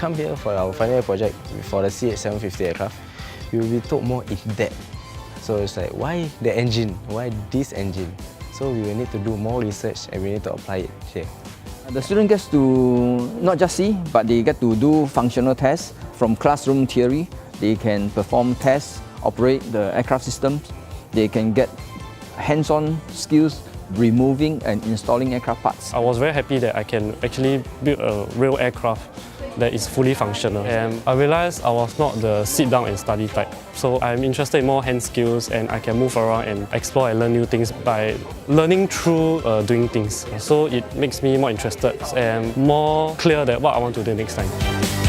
come here for our final year project for the CH750 aircraft, we will be taught more in depth. So it's like, why the engine? Why this engine? So we will need to do more research and we need to apply it here. The student gets to not just see, but they get to do functional tests from classroom theory. They can perform tests, operate the aircraft systems. They can get hands-on skills removing and installing aircraft parts. I was very happy that I can actually build a real aircraft that is fully functional. And I realized I was not the sit down and study type. So I'm interested in more hand skills and I can move around and explore and learn new things by learning through doing things. So it makes me more interested and more clear that what I want to do next time.